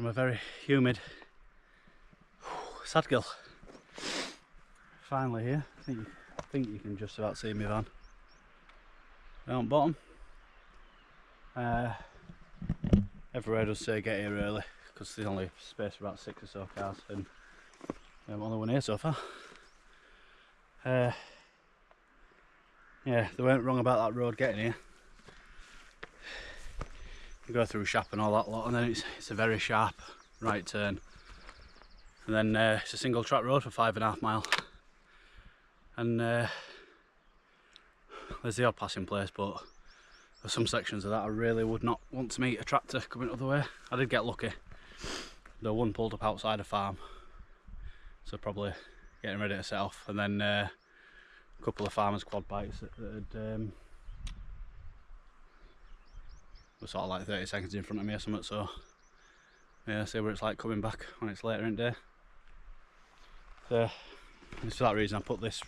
from a very humid Sadgill. Finally here. I think you can just about see my van down bottom. Everywhere does say get here early because there's only space for about 6 or so cars, and I'm only one here so far. Yeah, they weren't wrong about that road getting here. You go through Shipman and all that lot, and then it's a very sharp right turn, and then it's a single track road for 5.5 miles, and there's the odd passing place, but there's some sections of that I really would not want to meet a tractor coming the other way. I did get lucky, the one pulled up outside a farm, so probably getting ready to set off, and then a couple of farmers' quad bikes that had were sort of like 30 seconds in front of me or something, so yeah, see what it's like coming back when it's later in the day. So it's for that reason I put this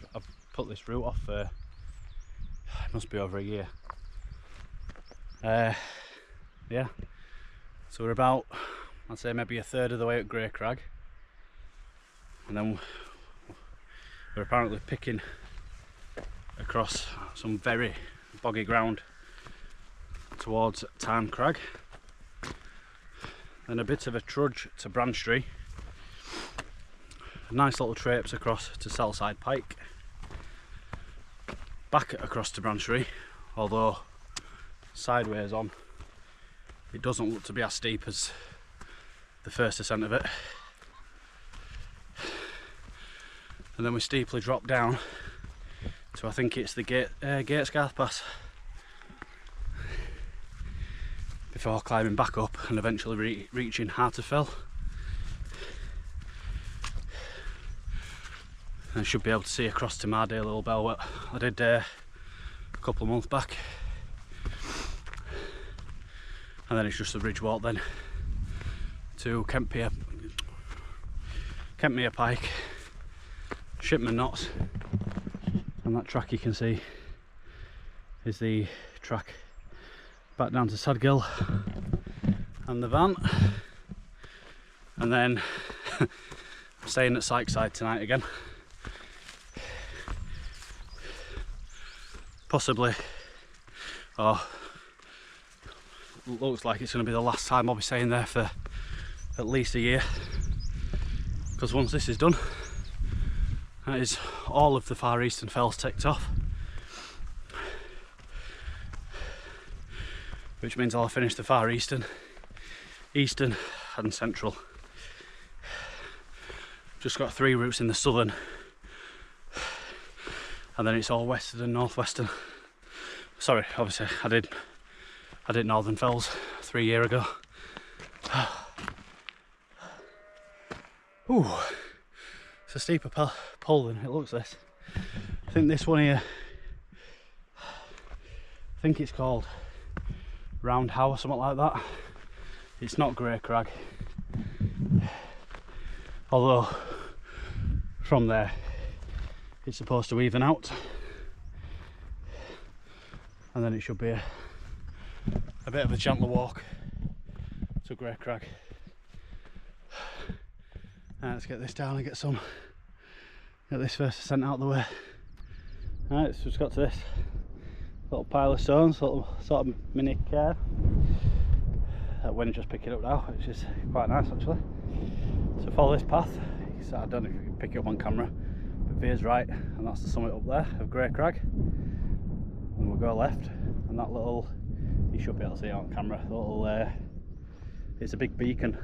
route off for, it must be over a year. Yeah, so we're about, I'd say maybe a third of the way at Crag, and then we're apparently picking across some very boggy ground towards Crag, then a bit of a trudge to Branch, a nice little traipse across to Sellside Pike, back across to Branch, although sideways on it doesn't look to be as steep as the first ascent of it, and then we steeply drop down to, I think it's the Gatesgarth Pass, before climbing back up and eventually reaching Heart of Fell. And I should be able to see across to Mardale Little Bell, what I did a couple of months back. And then it's just a ridge walk then to Kentmere Pike, Shipman knots, and that track you can see is the track back down to Sadgill and the van, and then I'm staying at Sykeside tonight again, possibly, or looks like it's going to be the last time I'll be staying there for at least a year, because once this is done, that is all of the Far Eastern Fells ticked off, which means I'll finish the Far Eastern, Eastern and Central. Just got 3 routes in the Southern, and then it's all Western and Northwestern. Sorry, obviously I did Northern Fells 3 years ago. Ooh, it's a steeper pull than it looks this. I think this one here, I think it's called Round How or something like that. It's not Crag, although from there it's supposed to even out, and then it should be a bit of a gentler walk to Crag. Right, let's get this down and get this first ascent out of the way. Right, so just got to this little pile of stones, little sort of mini care. That wind just picking up now, which is quite nice actually. So follow this path. I don't know if you can pick it up on camera, but veers right, and that's the summit up there of Crag. And we'll go left, and that little, you should be able to see it on camera, the little, it's a big beacon.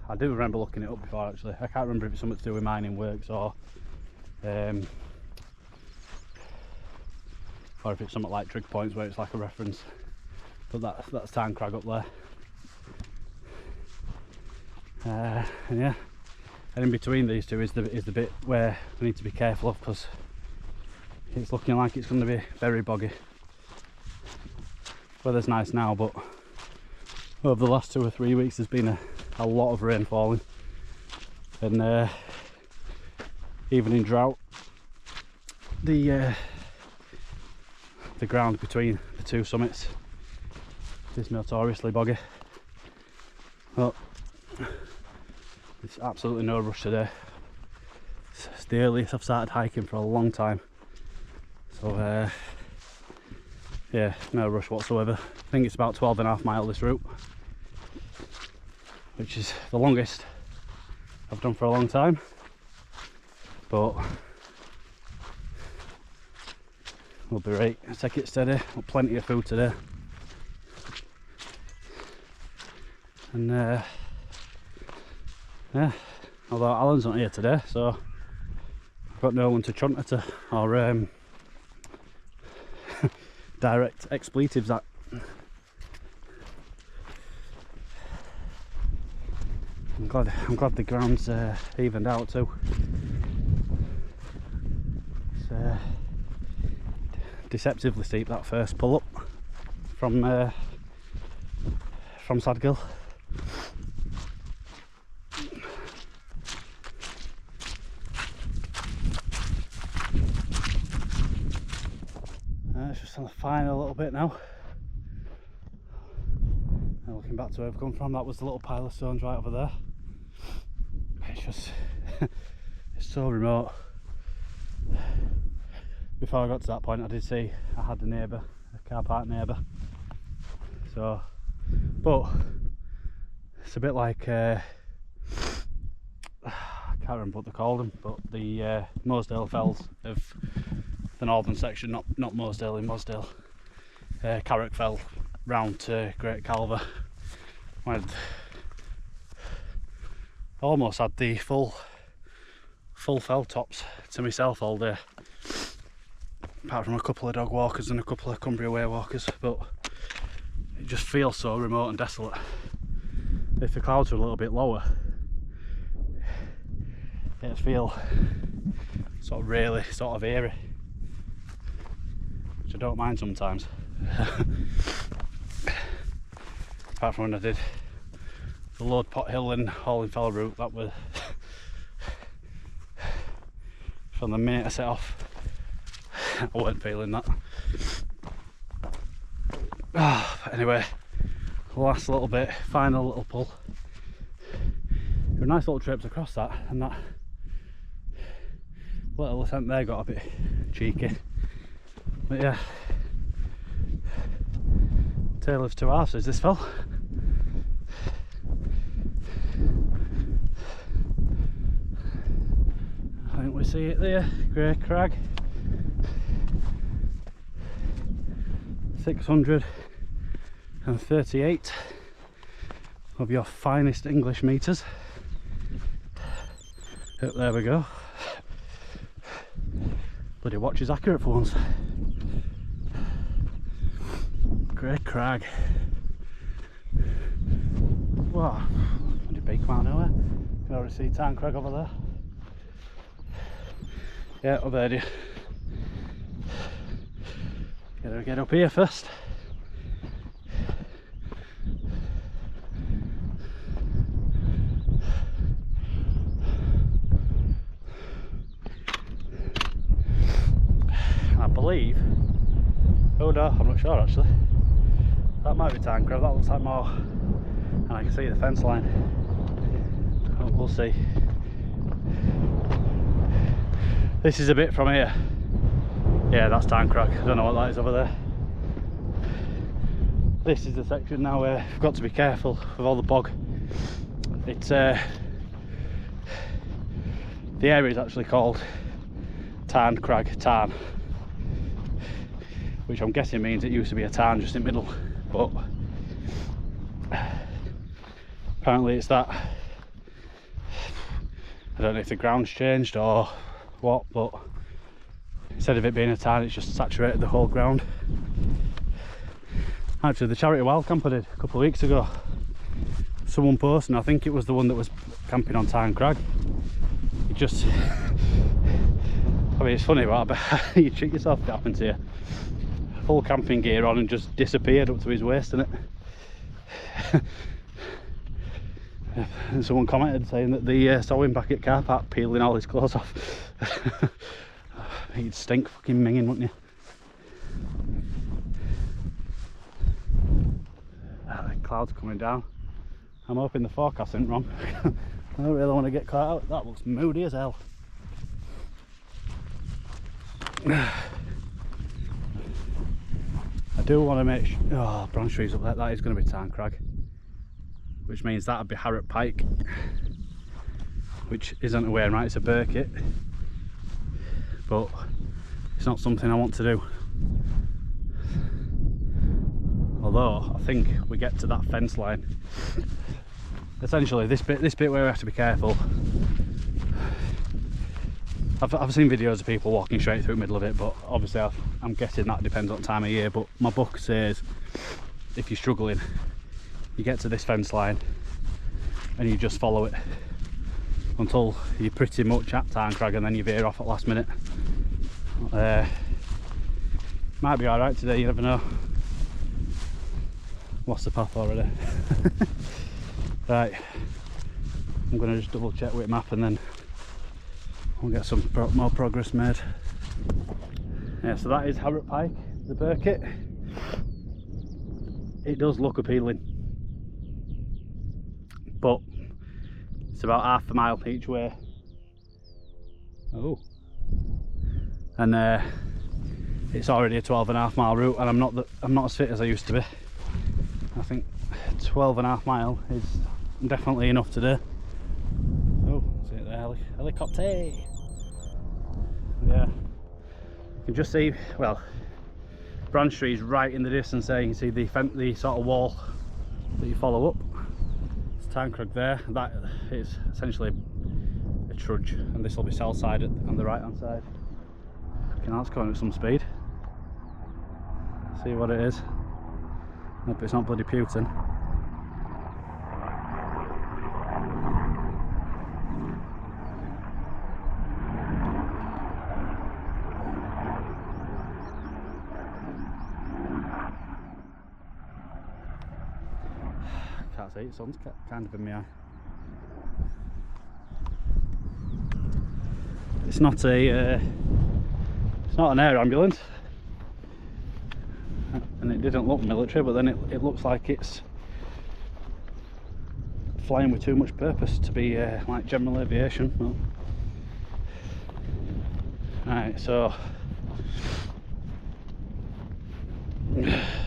I do remember looking it up before actually. I can't remember if it's something to do with mining works or if it's something like trig points where it's like a reference, but that's Crag up there. And yeah, and in between these two is the bit where we need to be careful of, because it's looking like it's going to be very boggy. Weather's nice now, but over the last 2 or 3 weeks there's been a lot of rain falling, and even in drought the ground between the two summits It's notoriously boggy. But there's absolutely no rush today. It's the earliest I've started hiking for a long time. So yeah, no rush whatsoever. I think it's about 12.5 miles this route, which is the longest I've done for a long time. But we'll be right. Take it steady. Got plenty of food today. And yeah, although Alan's not here today, so I've got no one to chunt at or direct expletives at. I'm glad the ground's evened out too. It's deceptively steep, that first pull up from Sadgill. It's just on the final little bit now. And looking back to where I've come from, that was the little pile of stones right over there. It's just it's so remote. Before I got to that point, I did see I had a neighbour, a car park neighbour. So, but it's a bit like I can't remember what they called them, but the Mosedale Fells of the northern section, not Mosedale in Mosedale, Carrick Fell round to Great Calver. I almost had the full fell tops to myself all day, apart from a couple of dog walkers and a couple of Cumbria Way walkers, but it just feels so remote and desolate. If the clouds were a little bit lower, it'd feel sort of really sort of eerie, which I don't mind sometimes. Apart from when I did the Lord Pot Hill and Hallingfell route, that was from the minute I set off, I wasn't feeling that. But anyway, last little bit, final little pull. There were nice little trips across that, and that little ascent there got a bit cheeky. But yeah, tale of two halves, this fell. I think we see it there, Great Crag. 638 of your finest English meters. Oh, there we go. Bloody watch is accurate for once. Great Crag. Wow, bloody big come out nowhere. You can already see Tarn Crag over there. Yeah, up there, dear. Gotta get up here first. I believe, oh no, I'm not sure actually. That might be Tarn Crag, that looks like more, and I can see the fence line. Oh, we'll see. This is a bit from here. Yeah, that's Tarn Crag. I don't know what that is over there. This is the section now where I've got to be careful with all the bog. It's the area is actually called Tarn Crag Tarn, which I'm guessing means it used to be a tarn just in the middle, but apparently it's that. I don't know if the ground's changed or what, but instead of it being a tarn, it's just saturated the whole ground. Actually, the charity wild camp I did a couple of weeks ago, someone posted, and I think it was the one that was camping on Tarn Crag. It just, I mean, it's funny, but you treat yourself if it happened to you. Full camping gear on and just disappeared up to his waist in it. And someone commented saying that they saw him back at car park peeling all his clothes off. You'd stink fucking minging, wouldn't you? clouds coming down. I'm hoping the forecast isn't wrong. I don't really want to get caught out. That looks moody as hell. I do want to make sure. Oh, branch trees up there. That is going to be Tarn Crag, which means that would be Harrop Pike, which isn't a Wainwright, it's a Burkitt, but it's not something I want to do. Although I think we get to that fence line. Essentially, this bit where we have to be careful. I've seen videos of people walking straight through the middle of it, but obviously I'm guessing that depends on time of year. But my book says if you're struggling, you get to this fence line and you just follow it until you're pretty much at Tarn Crag, and then you veer off at last minute. Might be alright today, you never know. Lost the path already. Right, I'm going to just double check with map and then we'll get some more progress made. Yeah, so that is Harrop Pike, the Burkitt. It does look appealing, but it's about half a mile each way. Oh, and it's already a 12.5 mile route, and I'm not as fit as I used to be. I think 12.5 mile is definitely enough to do. Oh, see it there, helicopter. Yeah, you can just see, well, branch trees right in the distance there. You can see the sort of wall that you follow up. It's Tarn Crag there. That is essentially a trudge, and this will be south side on the right hand side. Okay, that's going at some speed. See what it is. Hope it's not bloody Putin. Can't see it, sun's kind of in my eye. It's not an air ambulance, and it didn't look military, but then it looks like it's flying with too much purpose to be like general aviation. Well, right, so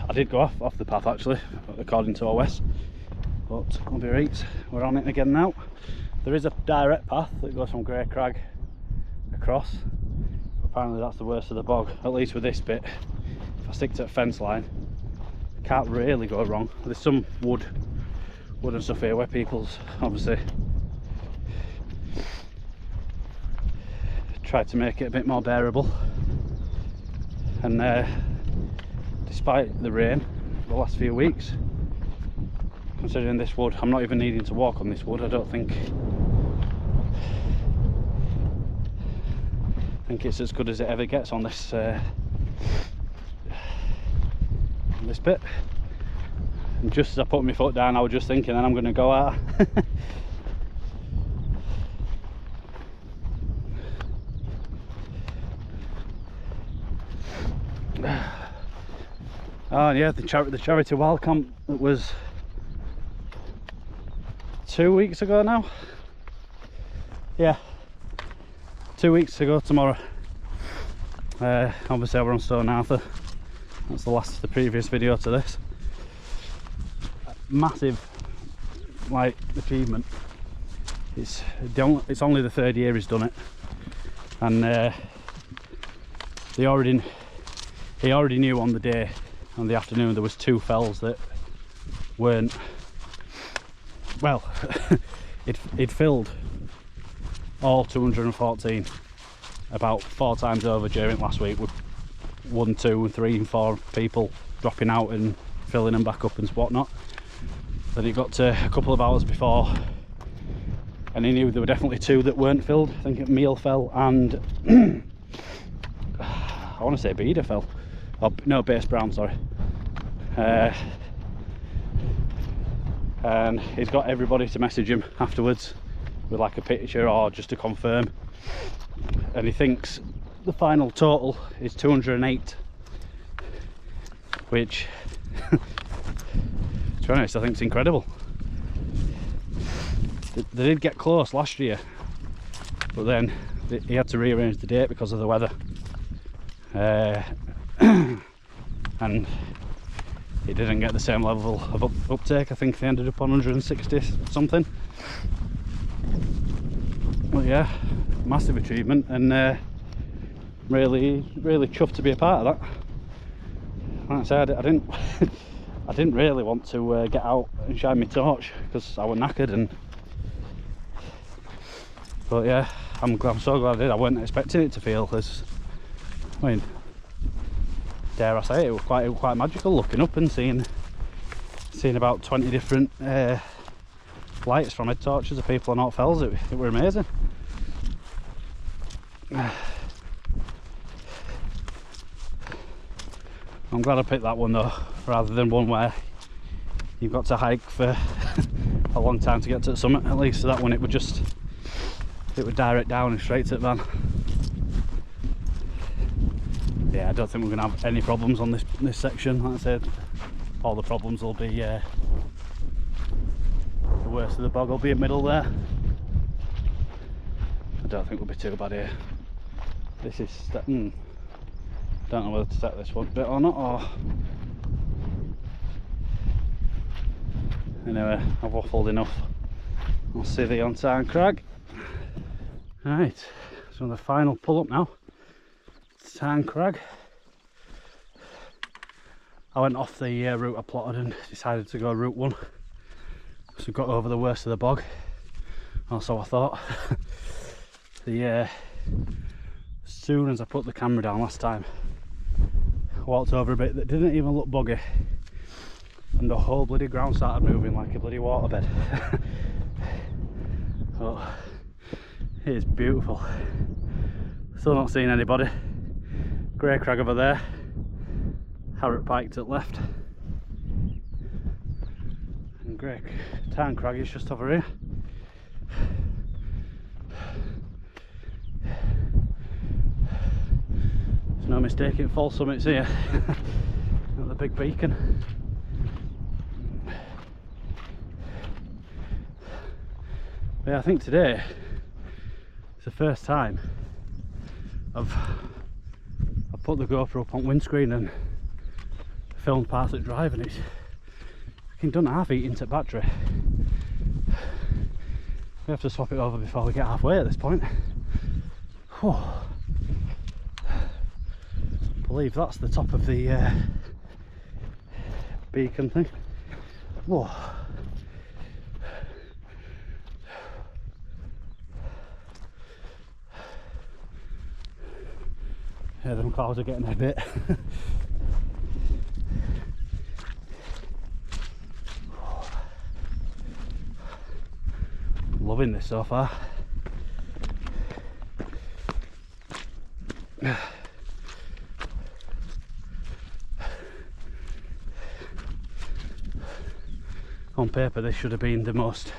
I did go off the path actually, according to OS, but I'll be right, we're on it again now. There is a direct path that goes from Grey Crag across. Apparently that's the worst of the bog, at least with this bit. If I stick to a fence line, I can't really go wrong. There's some wood and stuff here where people's obviously tried to make it a bit more bearable, and despite the rain the last few weeks, considering this wood, I'm not even needing to walk on this wood. I think it's as good as it ever gets on this this bit. And just as I put my foot down, I was just thinking, and I'm going to go out. Oh yeah, the charity wild camp that was 2 weeks ago now. Yeah, 2 weeks ago tomorrow. Obviously we're on Stone Arthur. That's the previous video to this. Massive like achievement. It's only the third year he's done it, and he already knew on the afternoon there was 2 fells that weren't, well, it filled all 214 about 4 times over during last week, with 1, 2, 3 and 4 people dropping out and filling them back up and whatnot. Then it got to a couple of hours before, and he knew there were definitely 2 that weren't filled. I think Meal fell and I want to say Beda fell. Oh, no, Base Brown, sorry. And he's got everybody to message him afterwards with like a picture or just to confirm, and he thinks the final total is 208, which to be honest, I think it's incredible. They did get close last year, but then he had to rearrange the date because of the weather, and he didn't get the same level of uptake. I think they ended up on 160 something. But yeah, massive achievement, and really chuffed to be a part of that. Like I said, I didn't I didn't really want to get out and shine my torch because I was knackered, but yeah, I'm so glad I did. I wasn't expecting it to feel as, I mean, dare I say it, was quite magical looking up and seeing about 20 different lights from head torches of people on Hot Fells. It were amazing. I'm glad I picked that one though, rather than one where you've got to hike for a long time to get to the summit. At least that one, it would direct down and straight to the van. Yeah, I don't think we're going to have any problems on this section. Like I said, all the problems will be the worst of the bog will be in middle there. I don't think we'll be too bad here. This is don't know whether to set this one bit or not, or anyway, I've waffled enough. I'll see thee on time, Crag. Right, so the final pull up now. Tarn Crag. I went off the route I plotted and decided to go route 1. So got over the worst of the bog. Also, I thought. As soon as I put the camera down last time, I walked over a bit that didn't even look boggy, and the whole bloody ground started moving like a bloody waterbed. Oh, it is beautiful. Still not seeing anybody. Grey Crag over there, Harrop Pike to the left, and Tarn Crag is just over here. There's no mistaking false summits here. Got the big beacon. But yeah, I think today it's the first time I've put the GoPro up on windscreen and filmed parts of the drive, and it's fucking done half eating to battery. We have to swap it over before we get halfway at this point. Whew. I believe that's the top of the beacon thing. Whoa. Yeah, them clouds are getting a bit. Loving this so far. On paper this should have been the most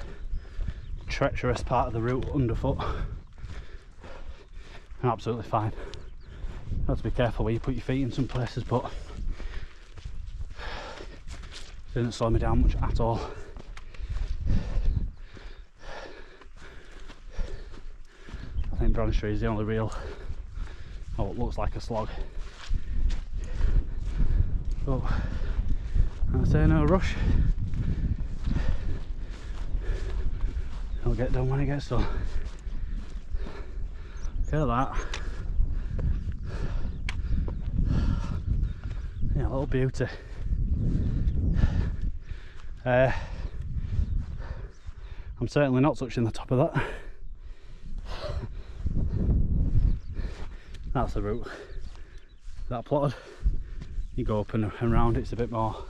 treacherous part of the route underfoot. Absolutely fine. You have to be careful where you put your feet in some places, but it didn't slow me down much at all. I think Bronstree is the only real, what looks like a slog. But I say no rush. It'll get done when it gets done. Look at that. Yeah, a little beauty. I'm certainly not touching the top of that. That's the route that I plotted. You go up and around, it's a bit more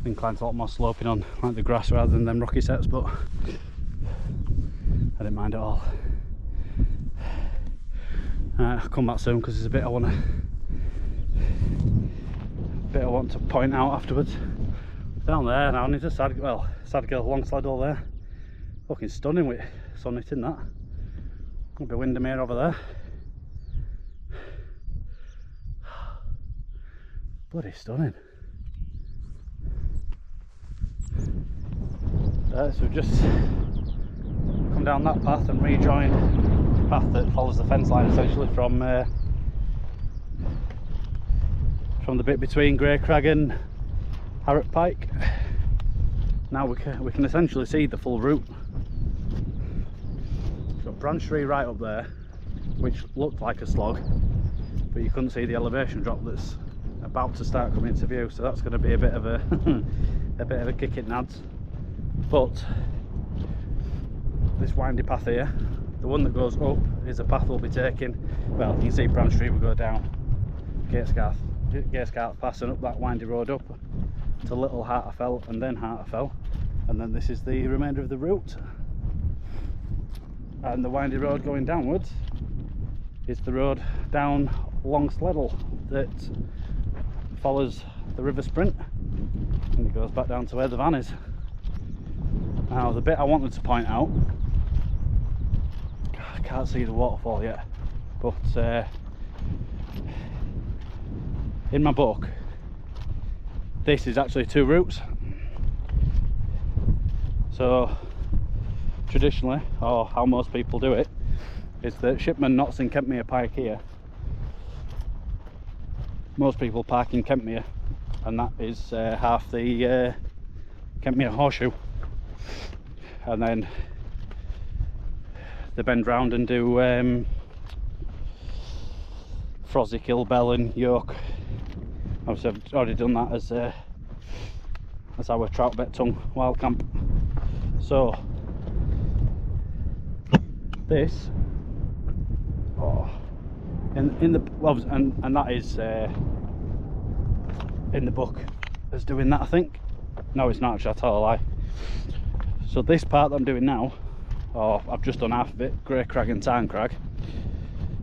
inclined, a lot more sloping on like the grass rather than them rocky sets, but I didn't mind at all. I'll come back soon because there's a bit I want to point out afterwards. Down there now, needs a Sadgill long saddle there. Fucking stunning with sun hitting that. There'll be Windermere over there. Bloody stunning. So we've just come down that path and rejoined the path that follows the fence line essentially from the bit between Grey Crag and Harrop Pike. Now we can essentially see the full route. We've got branch tree right up there, which looked like a slog, but you couldn't see the elevation drop that's about to start coming into view, so that's going to be a bit of a a bit of a kick in nads. But this windy path here, the one that goes up, is a path we'll be taking. Well, you can see branch tree will go down Gaescarth Pass and up that windy road up to Little Harterfell and then Harterfell, and then this is the remainder of the route. And the windy road going downwards is the road down Long Sleddle that follows the River Sprint, and it goes back down to where the van is. Now the bit I wanted to point out, I can't see the waterfall yet, but in my book this is actually two routes. So traditionally, or how most people do it, is that Shipman, Notts and Kentmere Pike here. Most people park in Kentmere, and that is half the Kentmere Horseshoe, and then they bend round and do Froswick, Kilbell and York. Obviously I've already done that as our Troutbeck Tongue wild camp. So this, in the well, and that is in the book as doing that, I think. No, it's not actually, I tell a lie. So this part that I'm doing now, or I've just done half of it, Grey Crag and Tarn Crag,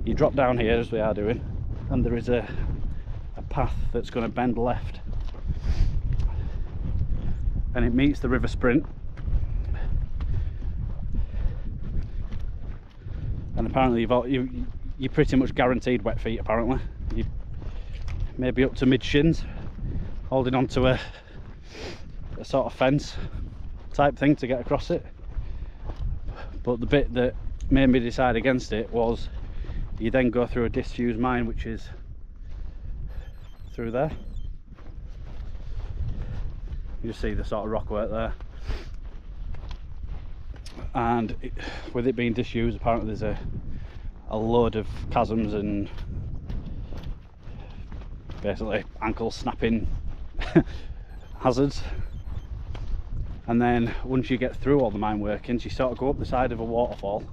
you drop down here as we are doing, and there is a path that's going to bend left, and it meets the River Sprint, and apparently you're pretty much guaranteed wet feet. Apparently you maybe up to mid shins, holding on to a sort of fence type thing to get across it. But the bit that made me decide against it was you then go through a disused mine, which is through there. You just see the sort of rockwork there, and with it being disused, apparently there's a load of chasms and basically ankle snapping hazards. And then once you get through all the mine workings, you sort of go up the side of a waterfall,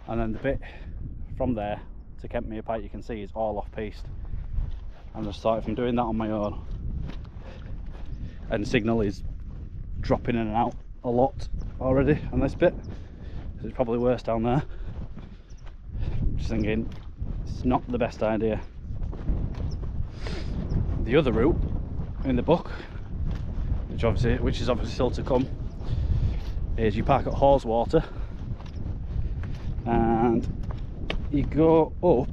and then the bit from there to Kentmere Pike you can see is all off piste. I'm just thought, if I'm doing that on my own, and signal is dropping in and out a lot already on this bit, so it's probably worse down there. Just thinking it's not the best idea. The other route in the book, which is obviously still to come, is you park at Haweswater and you go up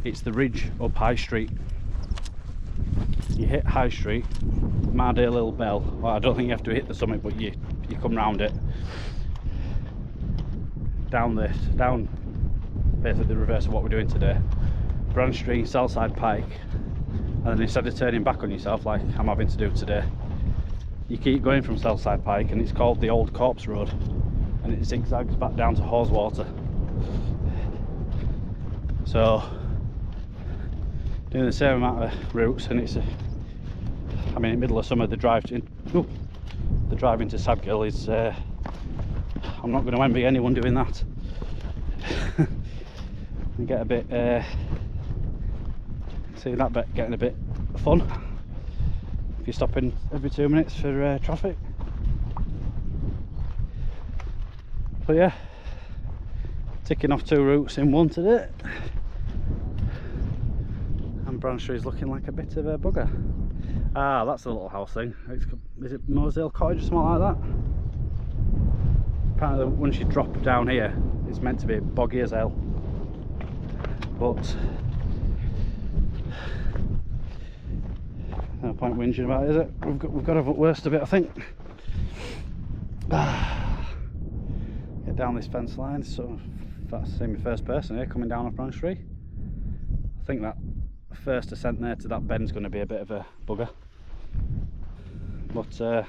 it's the ridge up High Street. You hit High Street, Mardale Hill Bell. Well, I don't think you have to hit the summit, but you come round it, down basically the reverse of what we're doing today, Branch Street, Southside Pike, and then instead of turning back on yourself like I'm having to do today, you keep going from Southside Pike, and it's called the Old Corpse Road, and it zigzags back down to Haweswater. So doing the same amount of routes, and it's I mean, in the middle of summer the drive into Sadgill is I'm not going to envy anyone doing that. You get a bit see that bit getting a bit fun if you're stopping every 2 minutes for traffic. But yeah, ticking off 2 routes in one today, and Branch Street is looking like a bit of a bugger. Ah, that's the little house thing. Is it Mosedale Cottage or something like that? Apparently once you drop down here it's meant to be boggy as hell, but no point whinging about it, is it? We've got to have worst of it, I think. Get down this fence line. So that's my first person here coming down off Branch 3. I think that first ascent there to that bend's going to be a bit of a bugger, but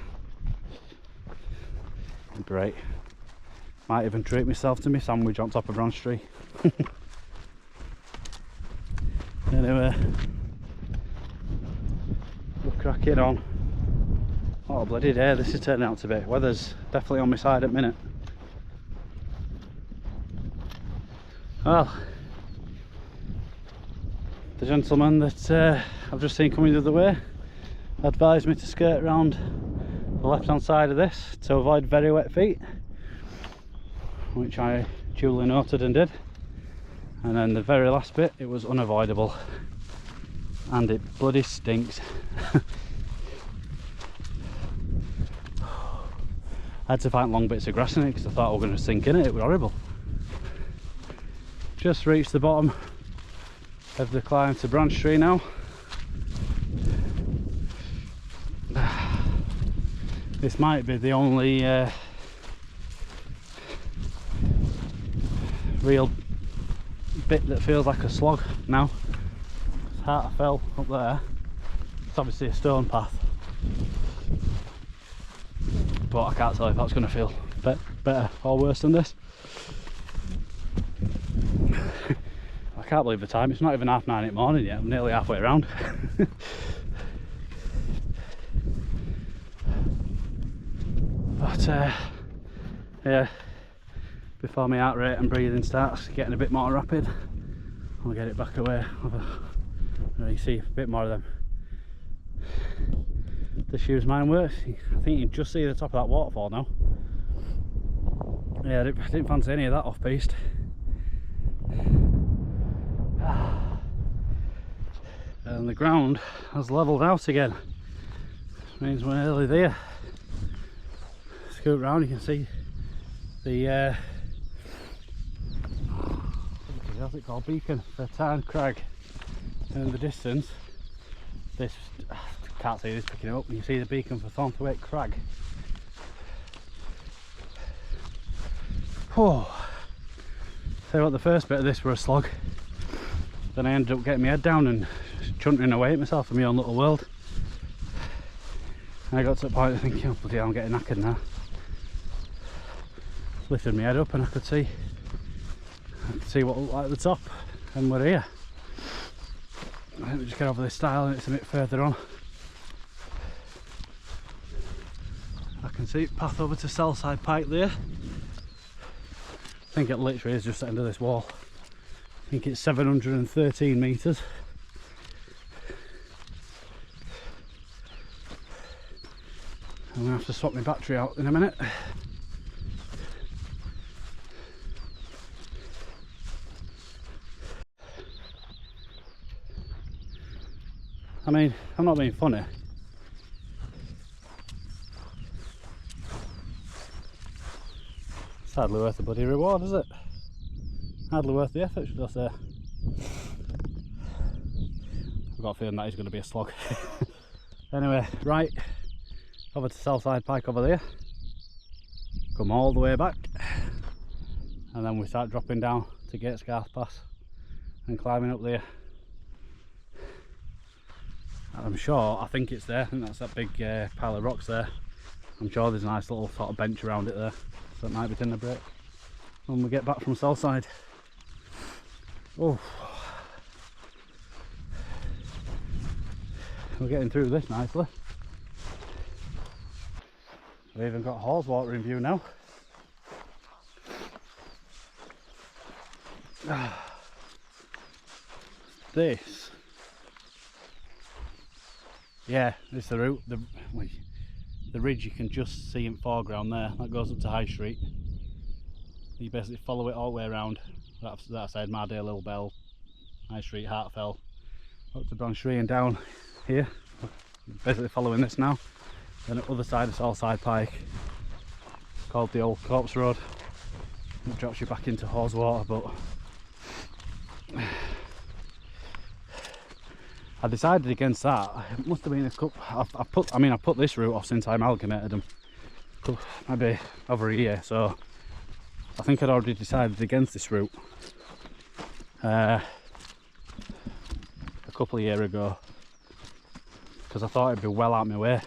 great. Might even treat myself to my sandwich on top of Branch 3. Anyway, we're cracking on. What a bloody day this is turning out to be. Weather's definitely on my side at the minute. Well, the gentleman that I've just seen coming the other way advised me to skirt around the left hand side of this to avoid very wet feet, which I duly noted and did. And then the very last bit, it was unavoidable, and it bloody stinks. I had to find long bits of grass in it because I thought I was going to sink in it. It was horrible. Just reached the bottom of the climb to Branch 3 now. This might be the only real bit that feels like a slog now. Heart fell up there. It's obviously a stone path, but I can't tell if that's going to feel better or worse than this. I can't believe the time, it's not even 9:30 in the morning yet. I'm nearly halfway around. But yeah, before my heart rate and breathing starts getting a bit more rapid, I'll get it back away. You see a bit more of them. The shoes mine works. I think you can just see the top of that waterfall now. Yeah, I didn't fancy any of that off piste. And the ground has levelled out again, which means we're nearly there. Scoot round, you can see the what's it called, beacon for Crag, and in the distance this, can't see this picking it up, you see the beacon for Thornthwaite Crag. Oh, so what, the first bit of this were a slog, then I ended up getting my head down and chuntering away at myself in my own little world. And I got to the point of thinking, oh bloody hell, I'm getting knackered now. Lifted my head up and I could see what looked like at the top, and we're here. Let me just get over this stile and it's a bit further on. I can see path over to Southside Pike there. I think it literally is just the end of this wall. I think it's 713 metres. I'm going to have to swap my battery out in a minute. I mean, I'm not being funny. It's hardly worth the bloody reward, is it? Hardly worth the effort, should I say. I've got a feeling that is going to be a slog. Anyway, right, over to Southside Pike over there. Come all the way back. And then we start dropping down to Gatesgarth Pass and climbing up there. I'm sure, I think it's there, I think that's that big pile of rocks there. I'm sure there's a nice little sort of bench around it there, so it might be dinner break when we get back from Southside. Oh, we're getting through this nicely. We've even got Haweswater in view now. This, yeah, it's the route. The ridge you can just see in foreground there, that goes up to High Street. You basically follow it all the way around. That side, Mardale, Little Bell, High Street, Hartfell, up to Branch 3 and down here. Basically following this now. Then at the other side of Southside Pike, called the Old Corpse Road. it drops you back into hose water, but I decided against that. It must have been a couple. I put this route off since I amalgamated them, maybe over a year. So I think I'd already decided against this route a couple of years ago, because I thought it'd be well out of my way.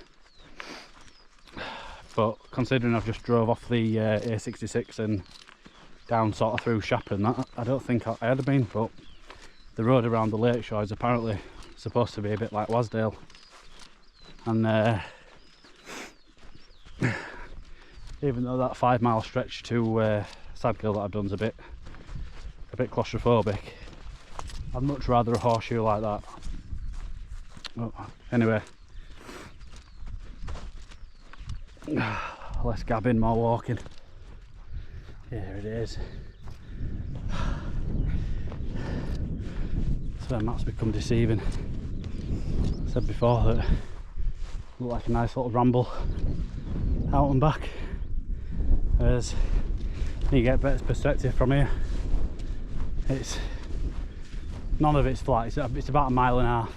But considering I've just drove off the A66 and down sort of through Shipman, that I don't think I had been, but the road around the lake shore is apparently supposed to be a bit like Wasdale, and even though that 5 mile stretch to Sadgill that I've done is a bit claustrophobic, I'd much rather a horseshoe like that. But anyway, less gabbing, more walking. Here it is. So maps become deceiving. I said before that it looked like a nice little ramble out and back, whereas you get better perspective from here. It's none of it's flat. It's about a mile and a half.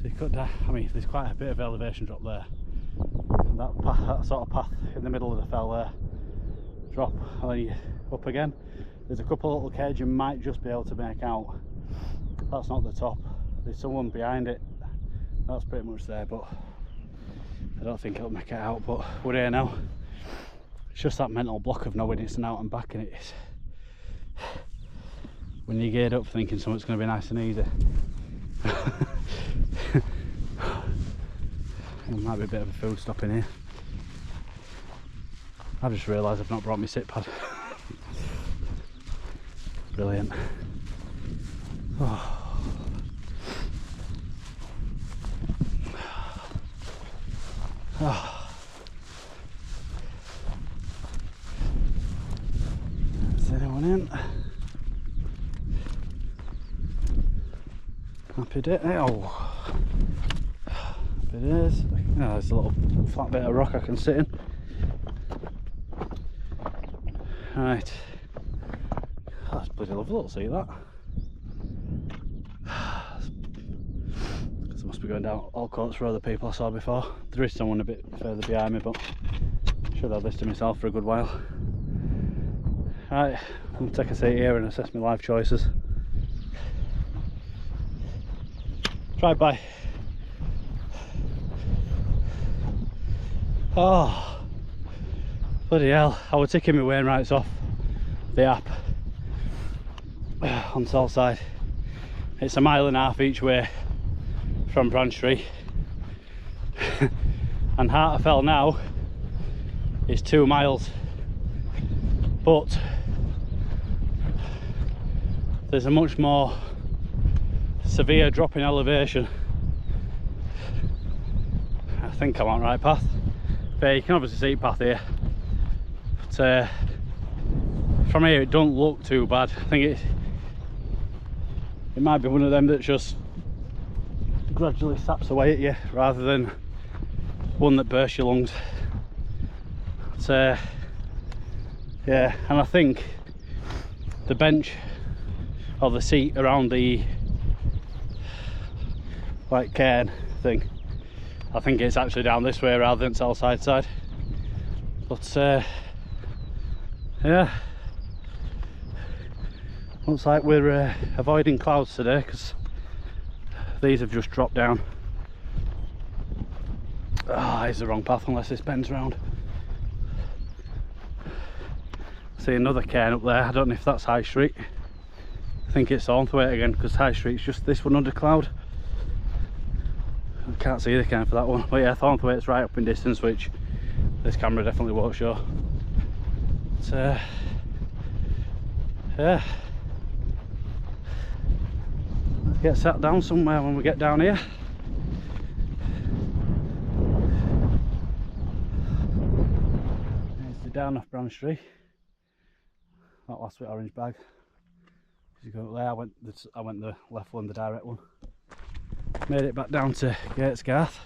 So you could, I mean, there's quite a bit of elevation drop there. And that path, that sort of path in the middle of the fell there, drop, and then you up again. There's a couple of little caves you might just be able to make out. That's not the top. There's someone behind it. That's pretty much there, but I don't think it'll make it out. But we're here now. It's just that mental block of knowing it's an out and back, and it's when you're geared up thinking something's going to be nice and easy. There might be a bit of a food stop in here. I've just realised I've not brought my sit pad. Brilliant. Oh. Oh. Is anyone in? Happy day. Oh. Happy days. Oh, there's a little flat bit of rock I can sit in. Right. Oh, that's bloody lovely, look, see that? Because I must be going down all courts for other people I saw before. There is someone a bit further behind me, but I should have this to myself for a good while. Right, I'm going to take a seat here and assess my life choices. Drive by. Oh, bloody hell, I was ticking my Wainwrights off the app on Saltside. It's a mile and a half each way from Branch Street. And Heart of Fell now is 2 miles, but there's a much more severe drop in elevation. I think I'm on the right path. But you can obviously see path here, but from here it don't look too bad. I think it might be one of them that just gradually saps away at you rather than one that bursts your lungs. But yeah, and I think the bench or the seat around the like cairn thing, I think it's actually down this way rather than Saltside side. But yeah, looks like we're avoiding clouds today because these have just dropped down. Ah, it's the wrong path unless this bends round. See another cairn up there. I don't know if that's High Street. I think it's Thornthwaite again, because High Street's just this one under cloud. I can't see the cairn for that one, but yeah, Thornthwaite's right up in distance, which this camera definitely won't show. But yeah, let's get sat down somewhere when we get down here. There's the down off Branch Street. That last bit orange bag. As you go up there, I went the left one, the direct one. Made it back down to Gatesgarth,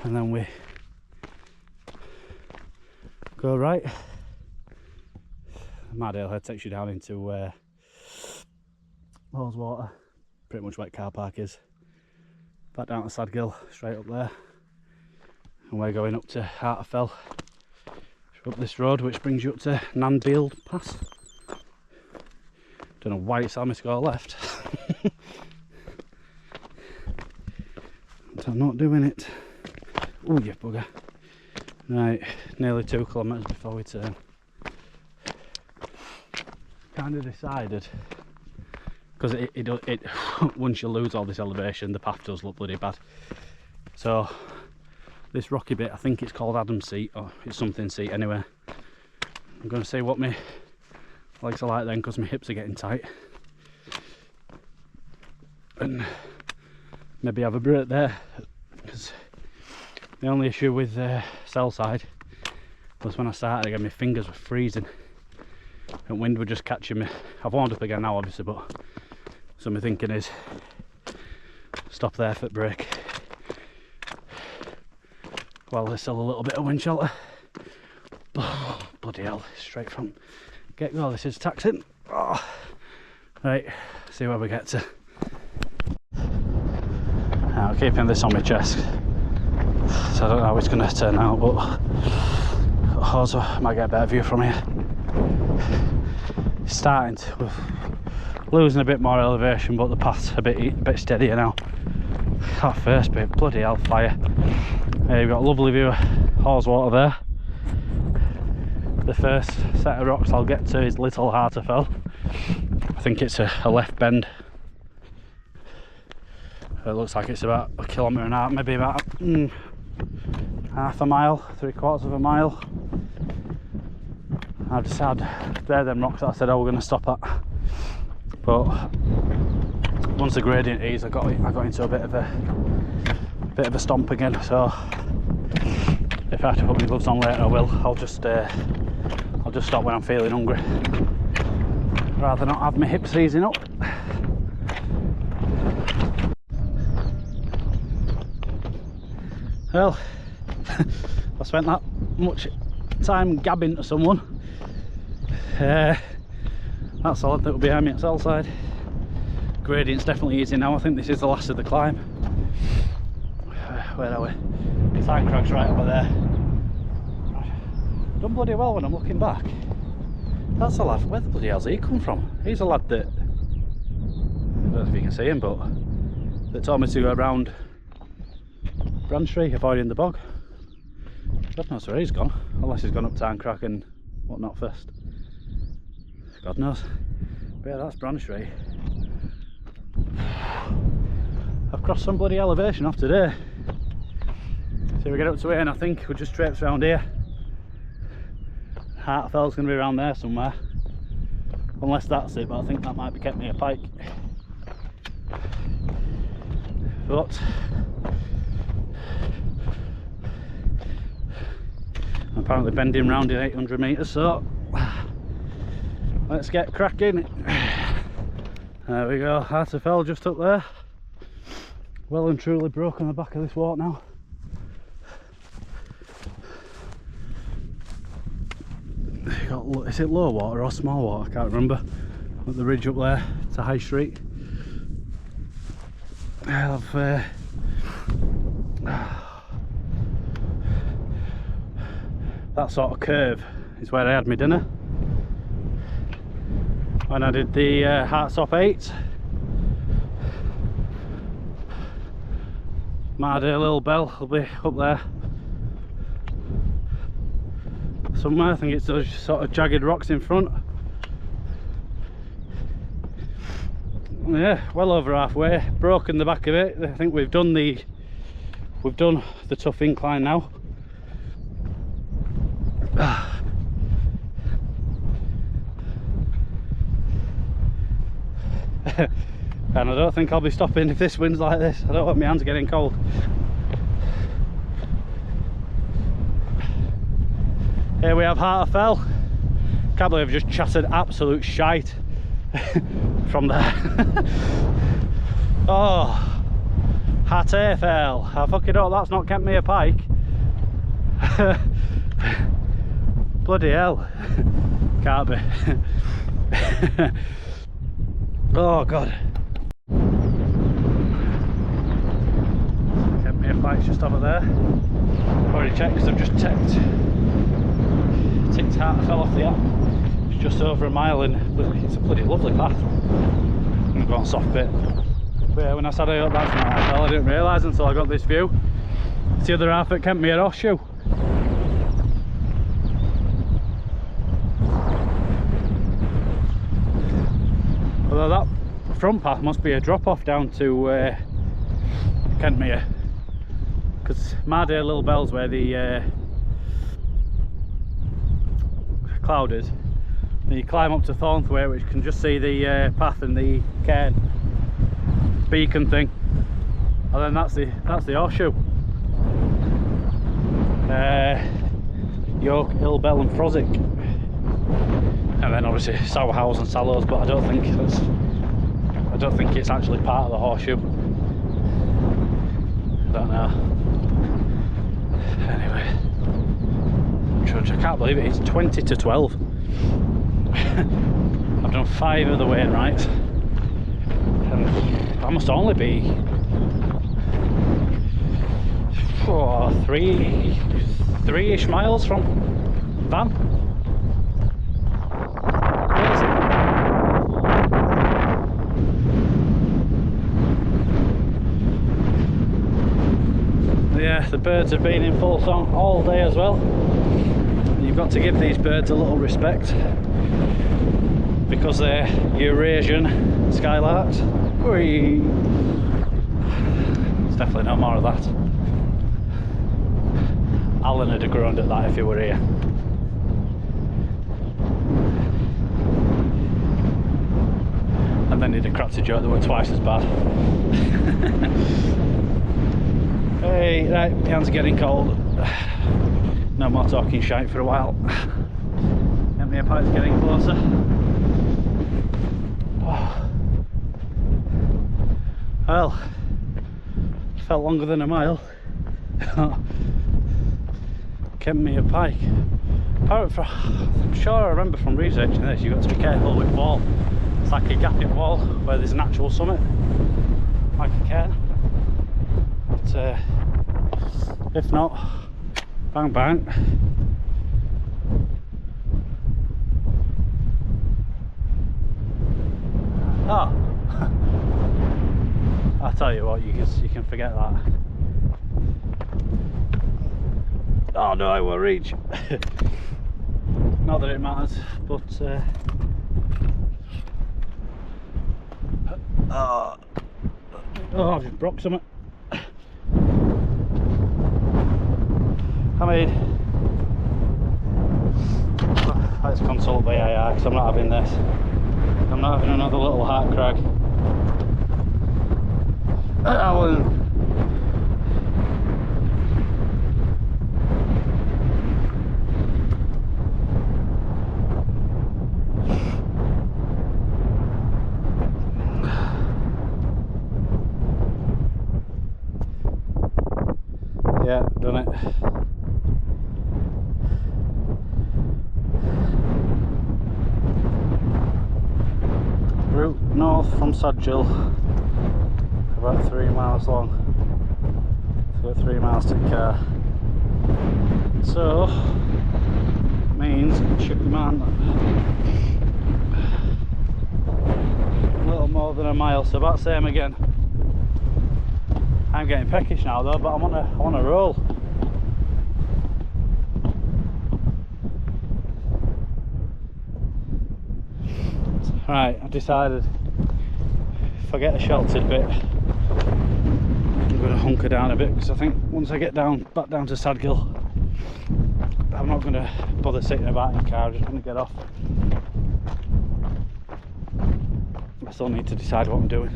and then we go right. Mardale Head takes you down into Water, pretty much where car park is. Back down to Sadgill, straight up there. And we're going up to Hartefell, up this road which brings you up to Nanfield Pass. Don't know why it's telling me to go left. But I'm not doing it. Oh, you bugger. Right, nearly 2 kilometres before we turn. Kind of decided, because it once you lose all this elevation, the path does look bloody bad. So this rocky bit, I think it's called Adam's Seat, or it's something seat anyway. I'm going to see what my legs are like then, because my hips are getting tight, and maybe have a break there, because the only issue with Sellside was when I started again, my fingers were freezing and wind were just catching me. I've warmed up again now obviously, but so my thinking is stop there for a break while there's still a little bit of wind shelter. Oh, bloody hell, straight from get go, this is taxing. Oh. Right, see where we get to. I'm keeping this on my chest, so I don't know how it's going to turn out, but also might get a better view from here. It's starting to, we're losing a bit more elevation, but the path's a bit steadier now. That first bit, bloody hellfire. You've got a lovely view of Horseshoe there. The first set of rocks I'll get to is Little Hartefell. I think it's a left bend. It looks like it's about 1.5 kilometres, maybe about half a mile, 3/4 of a mile. I just had, they're them rocks that I said I was going to stop at. But once the gradient eased, I got into a bit of a stomp again. So if I have to put my gloves on later, I will. I'll just stop when I'm feeling hungry, rather not have my hips seizing up. Well, I spent that much time gabbing to someone. That's the lad that will be behind me at Sellside. Gradient's definitely easy now. I think this is the last of the climb. Where are we? Side Crag's right over there. Done bloody well when I'm looking back. That's a lad. Where the bloody hell's he come from? He's a lad that, I don't know if you can see him, but that told me to go around Branchtree, avoiding the bog. God knows where he's gone, unless he's gone up Town Crack and whatnot first. God knows. But yeah, that's Branchtree. I've crossed some bloody elevation off today. So we get up to here and I think we'll just traipse around here. Hartefell's going to be around there somewhere. Unless that's it, but I think that might be kept me a pike. But I'm apparently bending round in 800 metres, so let's get cracking. There we go, Hartefell just up there. Well and truly broken the back of this walk now. Is it low water or small water? I can't remember. At the ridge up there to High Street. That sort of curve is where I had my dinner when I did the Hartstop 8. Mardale Little Bell will be up there somewhere. I think it's those sort of jagged rocks in front. Yeah, well over halfway, broken the back of it. I think we've done the tough incline now. And I don't think I'll be stopping if this wind's like this. I don't want my hands getting cold. Here we have Hartefell. Can't believe I've just chattered absolute shite from there. Oh, Hartefell. I fucking hope that's not kept me a pike. Bloody hell. Can't be. Oh god. Kept me a bike's just over there. Already checked because I've just ticked out, I fell off the app. It's just over a mile and it's a bloody lovely path. I'm gonna go on soft bit. But yeah, when I said that's not I fell, I didn't realise until I got this view. It's the other half at Kentmere Horseshoe. Although that front path must be a drop off down to Kentmere, because Marday Little Bell's where the cloud is. And you climb up to Thornthwaite, which can just see the path and the cairn beacon thing, and then that's the Horseshoe. York, Illbell and Frosick, and then obviously Sourhouse and Sallows, but I don't think it's actually part of the Horseshoe. I don't know. Anyway, I can't believe it. It's 20 to 12. I've done 5 of the Wainwrights, and I must only be three-ish miles from van. Crazy. Yeah, the birds have been in full song all day as well. You've got to give these birds a little respect because they're Eurasian skylarks. Whee! There's definitely no more of that. Alan would have groaned at that if he were here. And then he'd have cracked a joke that were twice as bad. Hey, right, my hands are getting cold. No more talking shite for a while. Kentmere Pike's getting closer. Oh. Well, felt longer than a mile. Kentmere Pike. I'm sure I remember from researching this, you've got to be careful with wall. It's like a gapping wall where there's an actual summit, like a cairn. But if not, bang bang. Oh, I tell you what, you can forget that. Oh no, I will reach. Not that it matters, but oh, I've just broke something. I mean, let's consult VAR because I'm not having this. I'm not having another little heart crag. Alan. Yeah, done it. Route north from Sadgill, about 3 miles long, so about 3 miles to car. So means Shipman a little more than a mile, so about same again. I'm getting peckish now though, but I'm on a roll. Right, I've decided if I get a sheltered bit, I'm going to hunker down a bit, because I think once I get back down to Sadgill, I'm not going to bother sitting about in the car. I'm just going to get off. I still need to decide what I'm doing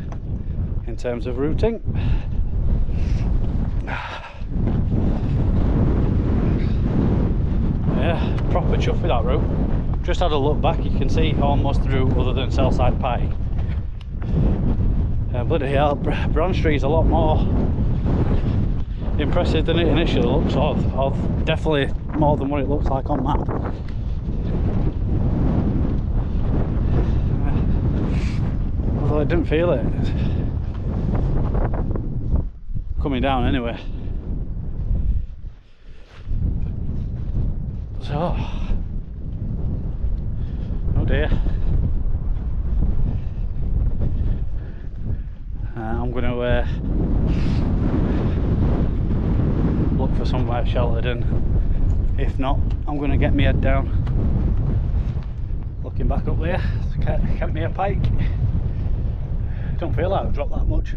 in terms of routing. Yeah, proper chuffed with that route. Just had a look back, you can see almost through other than Southside Pike. Bloody hell, Bronstreet's a lot more impressive than it initially looks, or definitely more than what it looks like on map. Although I didn't feel it coming down anyway. So, oh dear. I'm going to look for somewhere sheltered, and if not, I'm going to get my head down. Looking back up there, kept me a pike. Don't feel like I've dropped that much.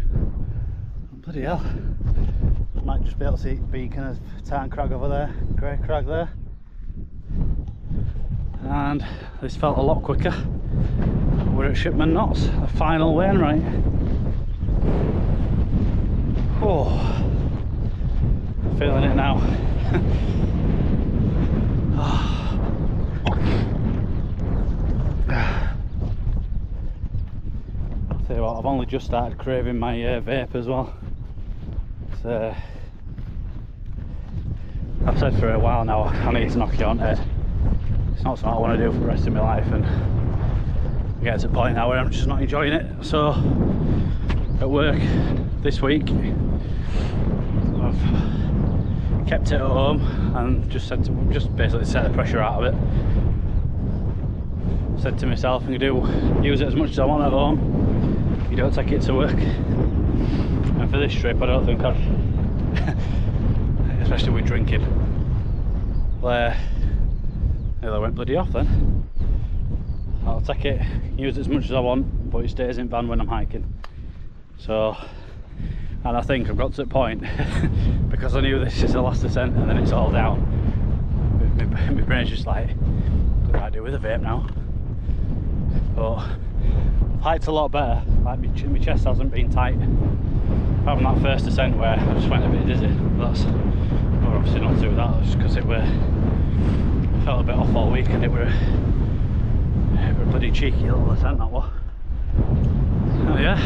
Bloody hell. Might just be able to see beacon of Tarn Crag over there, grey crag there. And this felt a lot quicker. We're at Shipman knots, the final Wainwright. Oh, feeling it now. Tell you what, I've only just started craving my vape as well. I've said for a while now I need to knock it on head. It's not something I want to do for the rest of my life, and I get to a point now where I'm just not enjoying it. So at work this week I've kept it at home and just basically set the pressure out of it. Said to myself, I'm going to use it as much as I want at home. You don't take it to work. And for this trip I don't think I'd especially with drinking, well, I went bloody off then. I'll take it, use it as much as I want, but it stays in van when I'm hiking. So, and I think I've got to the point because I knew this is the last descent and then it's all down. My brain's just like, what do I do with a vape now? But I've hiked a lot better. Like my chest hasn't been tight. Apart from that first descent where I just went a bit dizzy. That's obviously not to do with that. Just because I felt a bit off all week, and it were a bloody cheeky little descent that was. Oh yeah.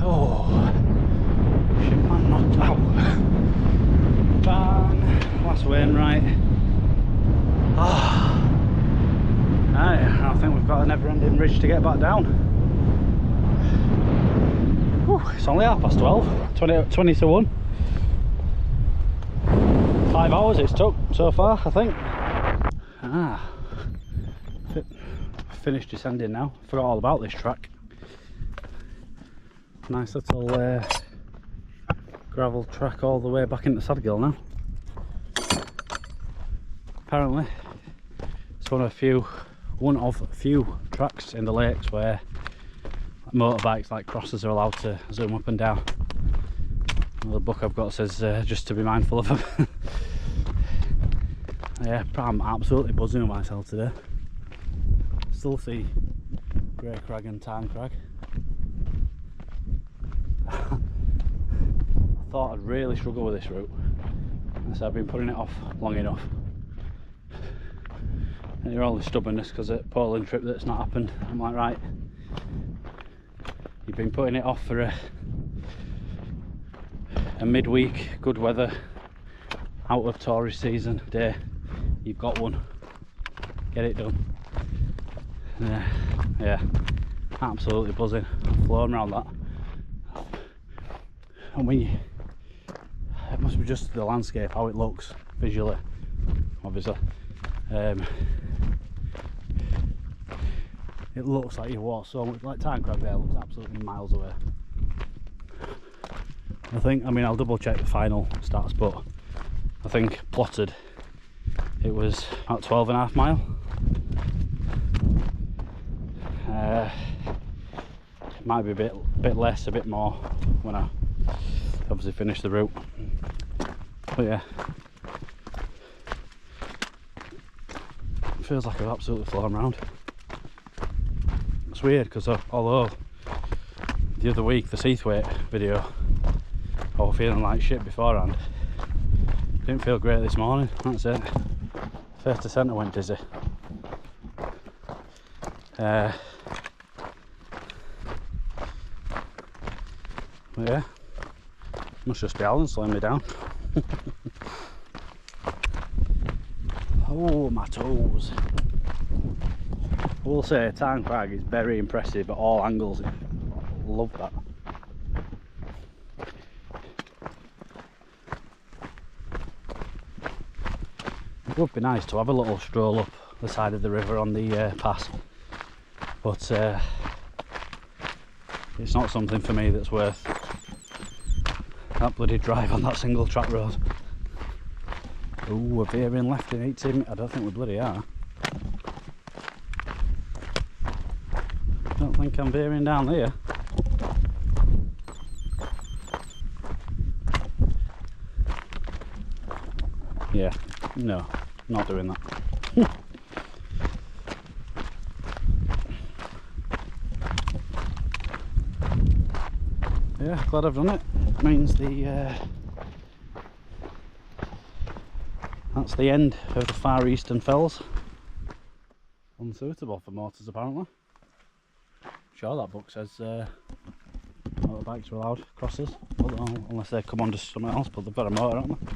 Oh, Shipman knocked out. Bang. Last Wainwright. Ah. Right, I think we've got a never-ending ridge to get back down. Whew, it's only 12:30, 20 to 1. 5 hours it's took so far, I think. Finished descending now. Forgot all about this track. Nice little gravel track all the way back into Sadgill now. Apparently it's one of few tracks in the lakes where motorbikes like crossers are allowed to zoom up and down. Well, the book I've got says just to be mindful of them. Yeah, I'm absolutely buzzing with myself today. Still see Grey Crag and Tarn Crag. I thought I'd really struggle with this route, so I've been putting it off long enough. And you're only stubbornness because at Poland trip that's not happened. I'm like, right, you've been putting it off for a midweek, good weather, out of tourist season day. You've got one, get it done. Yeah, absolutely buzzing, flown around that. And when you, it must be just the landscape, how it looks visually, obviously. It looks like you walk so much, like Tarn Crag there looks absolutely miles away. I mean I'll double check the final stats, but I think plotted it was about 12.5 miles. It might be a bit less, a bit more when I obviously finish the route. But yeah, it feels like I've absolutely flown around. It's weird because although the other week, the Seathwaite video, I was feeling like shit beforehand, didn't feel great this morning. That's it. First descent I went dizzy. But yeah, must just be Alan slowing me down. Oh, my toes. I will say Tarn Crag is very impressive at all angles. I love that. It would be nice to have a little stroll up the side of the river on the pass, but it's not something for me that's worth that bloody drive on that single track road. Oh, we're veering left in 18. I don't think we bloody are. I don't think I'm veering down here. Yeah, no, not doing that. Yeah, glad I've done it. It means that's the end of the far eastern fells. Unsuitable for motors apparently. Sure, that book says motorbikes are allowed crosses, unless they come onto something else, but they've got a motor, haven't they?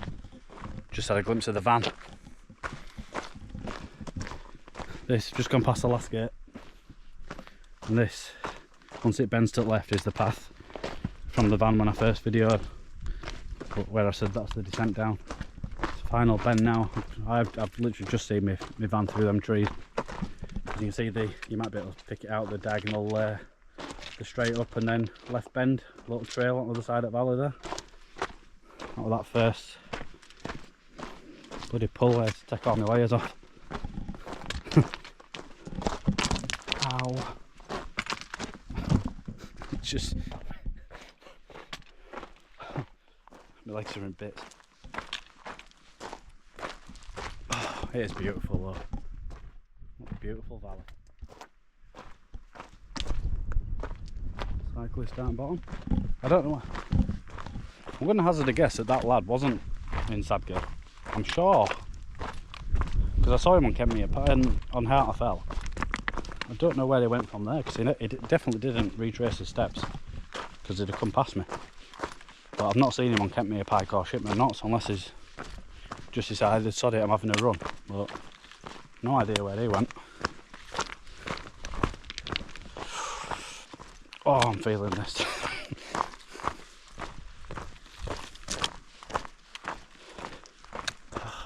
Just had a glimpse of the van. This, just gone past the last gate, and this, once it bends to the left, is the path from the van when I first videoed, where I said that's the descent down. It's a final bend now. I've literally just seen my van through them trees. As you can see, you might be able to pick it out, the diagonal, the straight up and then left bend, little trail on the other side of the valley there. That was that first bloody pull where to take all my layers off. Ow. It's just... my legs are in bits. Oh, it is beautiful though. What a beautiful valley. Cyclist down bottom. I don't know. I'm going to hazard a guess that that lad wasn't in Sadgill. I'm sure. Because I saw him on Kemmy on Hartafell. I don't know where they went from there, because he definitely didn't retrace his steps, because he'd have come past me. But I've not seen him on Kentmere Pike or Shipman knots, unless he's just decided, sod it, I'm having a run. But no idea where he went. Oh, I'm feeling this.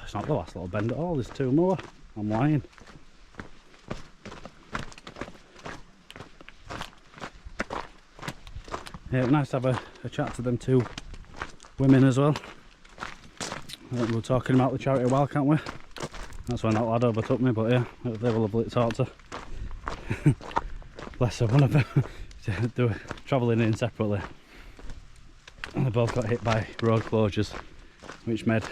It's not the last little bend at all, there's two more. I'm lying. Yeah, nice to have a chat to them two women as well. I think we were talking about the charity a while, can't we? That's when that lad overtook me, but yeah, they were lovely to talk to. Bless her, one of them, they were travelling in separately. And they both got hit by road closures, which made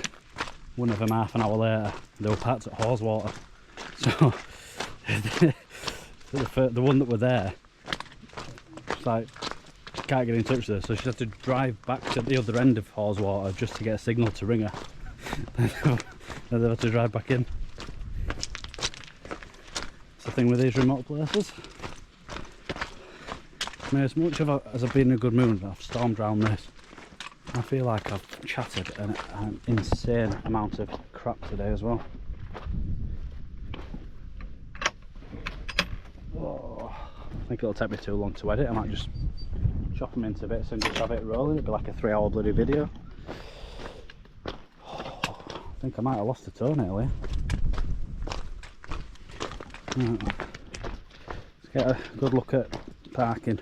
one of them half an hour later, they were parked at Horseshoe. So, the one that were there, it's like, can't get in touch with her, so she had to drive back to the other end of Horseshoe just to get a signal to ring her. Then they had to drive back in. It's the thing with these remote places. I mean, as much as I've been in a good mood, I've stormed around this. I feel like I've chatted an insane amount of crap today as well. Oh, I think it'll take me too long to edit. I might just chop them into bits and just have it rolling. It'd be like a 3-hour bloody video. Oh, I think I might have lost a toenail here. Right. Let's get a good look at parking.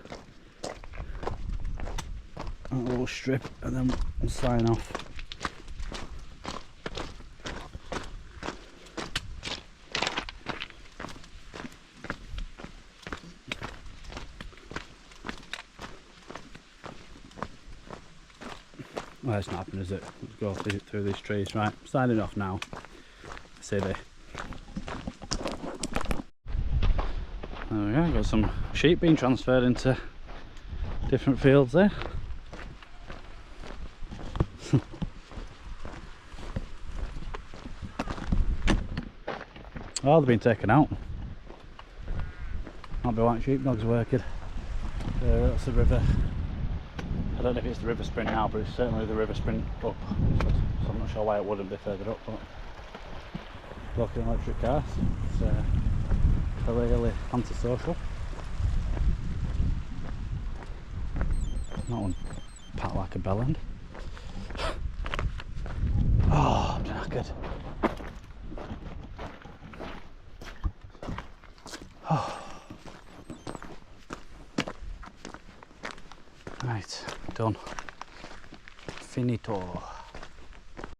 A little strip and then we'll sign off. Well, it's not happening, is it? Let's go through these trees. Right, signing off now. Silly. There we go, got some sheep being transferred into different fields there. Oh, they've been taken out. Might be white sheepdogs working. That's the river I don't know if it's the river sprint now, but it's certainly the river sprint up. So I'm not sure why it wouldn't be further up. But walking electric cars, it's clearly antisocial. That one pat like a bellend. Oh, I'm knackered. Oh. Right, done. Finito.